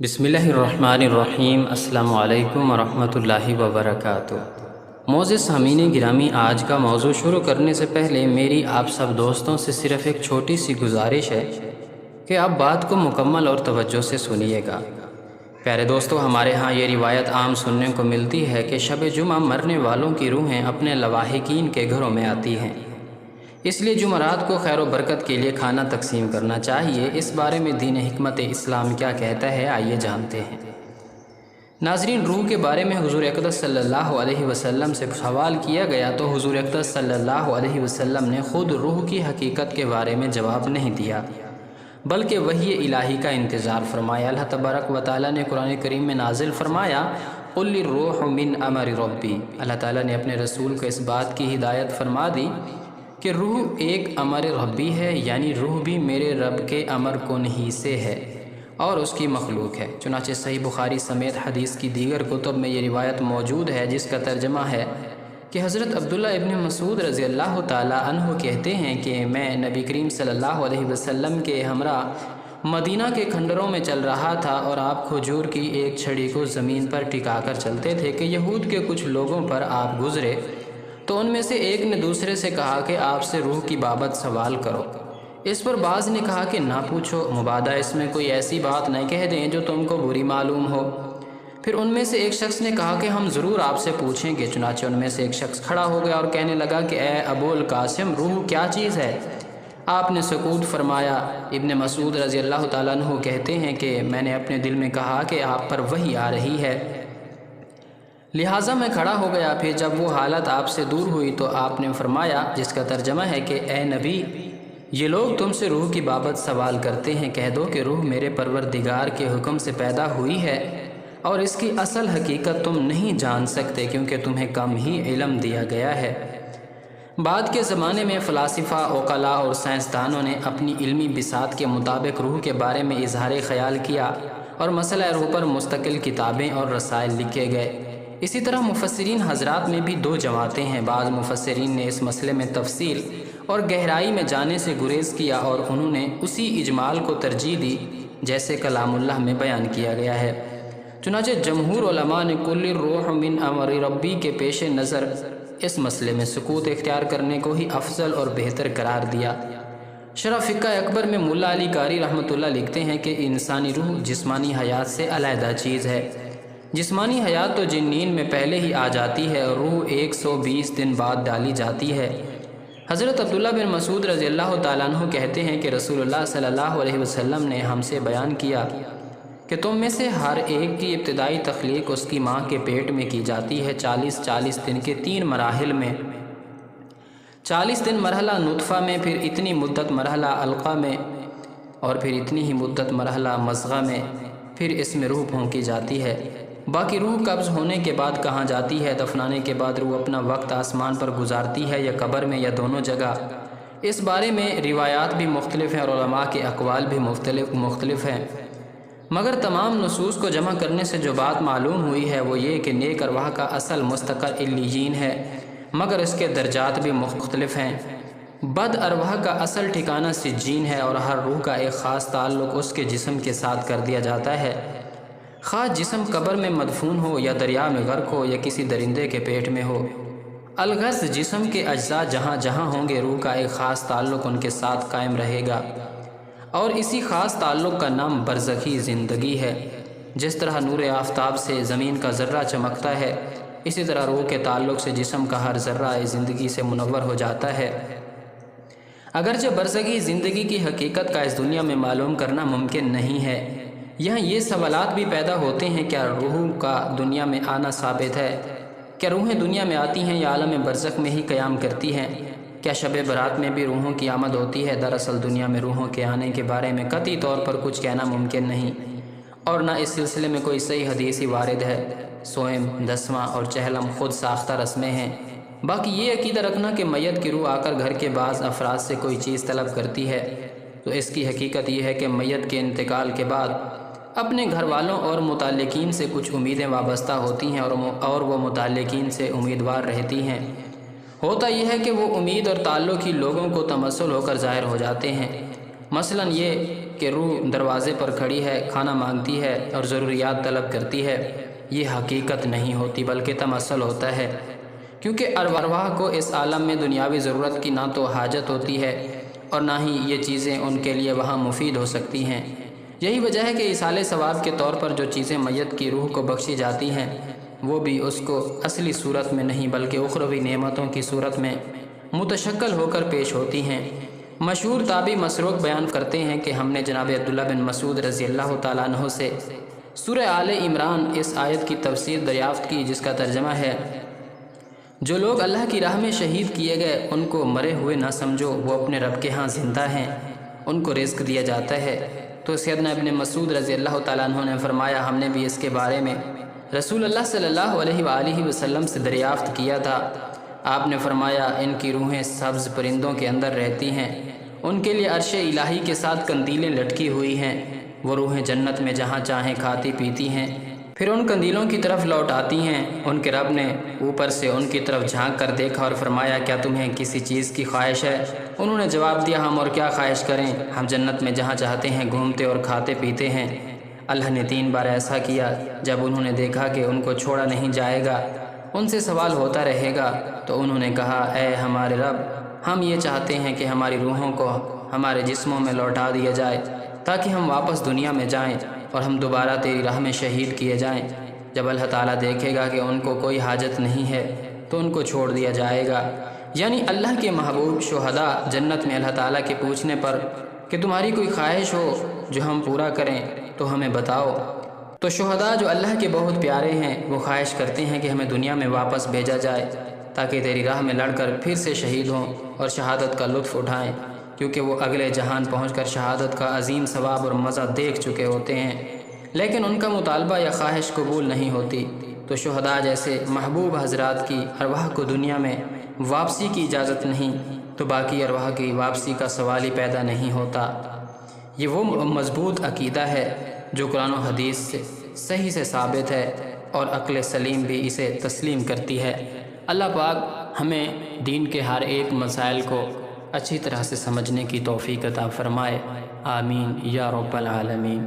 بسم اللہ الرحمن الرحیم۔ السلام علیکم ورحمۃ اللہ وبرکاتہ۔ معزز سامعین گرامی، آج کا موضوع شروع کرنے سے پہلے میری آپ سب دوستوں سے صرف ایک چھوٹی سی گزارش ہے کہ آپ بات کو مکمل اور توجہ سے سنیے گا۔ پیارے دوستو، ہمارے ہاں یہ روایت عام سننے کو ملتی ہے کہ شب جمعہ مرنے والوں کی روحیں اپنے لواحقین کے گھروں میں آتی ہیں، اس لیے جمعرات کو خیر و برکت کے لیے کھانا تقسیم کرنا چاہیے۔ اس بارے میں دین حکمت اسلام کیا کہتا ہے، آئیے جانتے ہیں۔ ناظرین، روح کے بارے میں حضور اقدس صلی اللہ علیہ وسلم سے سوال کیا گیا تو حضور اقدس صلی اللہ علیہ وسلم نے خود روح کی حقیقت کے بارے میں جواب نہیں دیا، بلکہ وحی الہی کا انتظار فرمایا۔ اللہ تبارک و تعالیٰ نے قرآن کریم میں نازل فرمایا، قُلِ الرُّوحُ مِنْ أَمْرِ رَبِّي۔ اللہ تعالیٰ نے اپنے رسول کو اس بات کی ہدایت فرما دی کہ روح ایک امر ربی ہے، یعنی روح بھی میرے رب کے امر کن ہی سے ہے اور اس کی مخلوق ہے۔ چنانچہ صحیح بخاری سمیت حدیث کی دیگر کتب میں یہ روایت موجود ہے، جس کا ترجمہ ہے کہ حضرت عبداللہ ابن مسعود رضی اللہ تعالی عنہ کہتے ہیں کہ میں نبی کریم صلی اللہ علیہ وسلم کے ہمراہ مدینہ کے کھنڈروں میں چل رہا تھا اور آپ کھجور کی ایک چھڑی کو زمین پر ٹکا کر چلتے تھے کہ یہود کے کچھ لوگوں پر آپ گزرے تو ان میں سے ایک نے دوسرے سے کہا کہ آپ سے روح کی بابت سوال کرو۔ اس پر بعض نے کہا کہ نہ پوچھو، مبادہ اس میں کوئی ایسی بات نہ کہہ دیں جو تم کو بری معلوم ہو۔ پھر ان میں سے ایک شخص نے کہا کہ ہم ضرور آپ سے پوچھیں گے۔ چنانچہ ان میں سے ایک شخص کھڑا ہو گیا اور کہنے لگا کہ اے ابو القاسم، روح کیا چیز ہے؟ آپ نے سکوت فرمایا۔ ابن مسعود رضی اللہ تعالیٰ عنہ کہتے ہیں کہ میں نے اپنے دل میں کہا کہ آپ پر وحی آ رہی ہے، لہٰذا میں کھڑا ہو گیا۔ پھر جب وہ حالت آپ سے دور ہوئی تو آپ نے فرمایا، جس کا ترجمہ ہے کہ اے نبی، یہ لوگ تم سے روح کی بابت سوال کرتے ہیں، کہہ دو کہ روح میرے پروردگار کے حکم سے پیدا ہوئی ہے اور اس کی اصل حقیقت تم نہیں جان سکتے کیونکہ تمہیں کم ہی علم دیا گیا ہے۔ بعد کے زمانے میں فلاسفہ، عقلاء اور سائنسدانوں نے اپنی علمی بساط کے مطابق روح کے بارے میں اظہار خیال کیا اور مسئلہ روح پر مستقل کتابیں اور رسائل لکھے گئے۔ اسی طرح مفسرین حضرات میں بھی دو جماعتیں ہیں۔ بعض مفسرین نے اس مسئلے میں تفصیل اور گہرائی میں جانے سے گریز کیا اور انہوں نے اسی اجمال کو ترجیح دی جیسے کلام اللہ میں بیان کیا گیا ہے۔ چنانچہ جمہور علماء نے قُلِ الرُّوحُ مِنْ أَمْرِ رَبِّي کے پیش نظر اس مسئلے میں سکوت اختیار کرنے کو ہی افضل اور بہتر قرار دیا۔ شرح فقہ اکبر میں ملا علی قاری رحمۃ اللہ لکھتے ہیں کہ انسانی روح جسمانی حیات سے علیحدہ چیز ہے۔ جسمانی حیات تو جنین میں پہلے ہی آ جاتی ہے اور روح 120 دن بعد ڈالی جاتی ہے۔ حضرت عبداللہ بن مسعود رضی اللہ تعالیٰ عنہ کہتے ہیں کہ رسول اللہ صلی اللہ علیہ وسلم نے ہم سے بیان کیا کہ تم میں سے ہر ایک کی ابتدائی تخلیق اس کی ماں کے پیٹ میں کی جاتی ہے 40 دن کے 3 مراحل میں۔ 40 دن مرحلہ نطفہ میں، پھر اتنی مدت مرحلہ علقہ میں، اور پھر اتنی ہی مدت مرحلہ مضغہ میں، پھر اس میں روح پھونکی جاتی ہے۔ باقی روح قبض ہونے کے بعد کہاں جاتی ہے؟ دفنانے کے بعد روح اپنا وقت آسمان پر گزارتی ہے یا قبر میں یا دونوں جگہ؟ اس بارے میں روایات بھی مختلف ہیں اور علماء کے اقوال بھی مختلف ہیں، مگر تمام نصوص کو جمع کرنے سے جو بات معلوم ہوئی ہے وہ یہ کہ نیک ارواح کا اصل مستقر علیین ہے، مگر اس کے درجات بھی مختلف ہیں۔ بد ارواح کا اصل ٹھکانہ سجین ہے اور ہر روح کا ایک خاص تعلق اس کے جسم کے ساتھ کر دیا جاتا ہے، خواہ جسم قبر میں مدفون ہو یا دریا میں غرق ہو یا کسی درندے کے پیٹ میں ہو۔ الغرض جسم کے اجزاء جہاں جہاں ہوں گے، روح کا ایک خاص تعلق ان کے ساتھ قائم رہے گا اور اسی خاص تعلق کا نام برزخی زندگی ہے۔ جس طرح نور آفتاب سے زمین کا ذرہ چمکتا ہے، اسی طرح روح کے تعلق سے جسم کا ہر ذرہ زندگی سے منور ہو جاتا ہے۔ اگرچہ برزخی زندگی کی حقیقت کا اس دنیا میں معلوم کرنا ممکن نہیں ہے، یہاں یہ سوالات بھی پیدا ہوتے ہیں، کیا روح کا دنیا میں آنا ثابت ہے؟ کیا روحیں دنیا میں آتی ہیں یا عالم برزخ میں ہی قیام کرتی ہیں؟ کیا شب برات میں بھی روحوں کی آمد ہوتی ہے؟ دراصل دنیا میں روحوں کے آنے کے بارے میں قطعی طور پر کچھ کہنا ممکن نہیں، اور نہ اس سلسلے میں کوئی صحیح حدیثی وارد ہے۔ سوئم، دسواں اور چہلم خود ساختہ رسمیں ہیں۔ باقی یہ عقیدہ رکھنا کہ میت کی روح آ کر گھر کے بعض افراد سے کوئی چیز طلب کرتی ہے، تو اس کی حقیقت یہ ہے کہ میت کے انتقال کے بعد اپنے گھر والوں اور متعلقین سے کچھ امیدیں وابستہ ہوتی ہیں اور وہ متعلقین سے امیدوار رہتی ہیں۔ ہوتا یہ ہے کہ وہ امید اور تعلق ہی لوگوں کو تمثل ہو کر ظاہر ہو جاتے ہیں۔ مثلا یہ کہ روح دروازے پر کھڑی ہے، کھانا مانگتی ہے اور ضروریات طلب کرتی ہے، یہ حقیقت نہیں ہوتی بلکہ تمثل ہوتا ہے، کیونکہ ارواح کو اس عالم میں دنیاوی ضرورت کی نہ تو حاجت ہوتی ہے اور نہ ہی یہ چیزیں ان کے لیے وہاں مفید ہو سکتی ہیں۔ یہی وجہ ہے کہ ایصال ثواب کے طور پر جو چیزیں میت کی روح کو بخشی جاتی ہیں وہ بھی اس کو اصلی صورت میں نہیں بلکہ اخروی نعمتوں کی صورت میں متشکل ہو کر پیش ہوتی ہیں۔ مشہور تابعی مسروق بیان کرتے ہیں کہ ہم نے جناب عبداللہ بن مسعود رضی اللہ تعالیٰ عنہ سے سورہ آل عمران اس آیت کی تفسیر دریافت کی، جس کا ترجمہ ہے، جو لوگ اللہ کی راہ میں شہید کیے گئے ان کو مرے ہوئے نہ سمجھو، وہ اپنے رب کے ہاں زندہ ہیں، ان کو رزق دیا جاتا ہے۔ تو سیدنا ابن مسعود رضی اللہ تعالیٰ عنہ نے فرمایا، ہم نے بھی اس کے بارے میں رسول اللہ صلی اللہ علیہ وآلہ وسلم سے دریافت کیا تھا۔ آپ نے فرمایا، ان کی روحیں سبز پرندوں کے اندر رہتی ہیں، ان کے لیے عرش الہی کے ساتھ قندیلیں لٹکی ہوئی ہیں، وہ روحیں جنت میں جہاں چاہیں کھاتی پیتی ہیں، پھر ان قندیلوں کی طرف لوٹ آتی ہیں۔ ان کے رب نے اوپر سے ان کی طرف جھانک کر دیکھا اور فرمایا، کیا تمہیں کسی چیز کی خواہش ہے؟ انہوں نے جواب دیا، ہم اور کیا خواہش کریں، ہم جنت میں جہاں چاہتے ہیں گھومتے اور کھاتے پیتے ہیں۔ اللہ نے 3 بار ایسا کیا۔ جب انہوں نے دیکھا کہ ان کو چھوڑا نہیں جائے گا، ان سے سوال ہوتا رہے گا، تو انہوں نے کہا، اے ہمارے رب، ہم یہ چاہتے ہیں کہ ہماری روحوں کو ہمارے جسموں میں لوٹا دیا جائے تاکہ ہم واپس دنیا میں جائیں اور ہم دوبارہ تیری راہ میں شہید کیے جائیں۔ جب اللہ تعالیٰ دیکھے گا کہ ان کو کوئی حاجت نہیں ہے تو ان کو چھوڑ دیا جائے گا۔ یعنی اللہ کے محبوب شہداء جنت میں اللہ تعالیٰ کے پوچھنے پر کہ تمہاری کوئی خواہش ہو جو ہم پورا کریں تو ہمیں بتاؤ، تو شہداء جو اللہ کے بہت پیارے ہیں وہ خواہش کرتے ہیں کہ ہمیں دنیا میں واپس بھیجا جائے تاکہ تیری راہ میں لڑ کر پھر سے شہید ہوں اور شہادت کا لطف اٹھائیں، کیونکہ وہ اگلے جہان پہنچ کر شہادت کا عظیم ثواب اور مزہ دیکھ چکے ہوتے ہیں، لیکن ان کا مطالبہ یا خواہش قبول نہیں ہوتی۔ تو شہداء جیسے محبوب حضرات کی ارواح کو دنیا میں واپسی کی اجازت نہیں، تو باقی ارواح کی واپسی کا سوال ہی پیدا نہیں ہوتا۔ یہ وہ مضبوط عقیدہ ہے جو قرآن و حدیث سے صحیح سے ثابت ہے اور عقل سلیم بھی اسے تسلیم کرتی ہے۔ اللہ پاک ہمیں دین کے ہر ایک مسائل کو اچھی طرح سے سمجھنے کی توفیق عطا فرمائے، آمین یا رب العالمین۔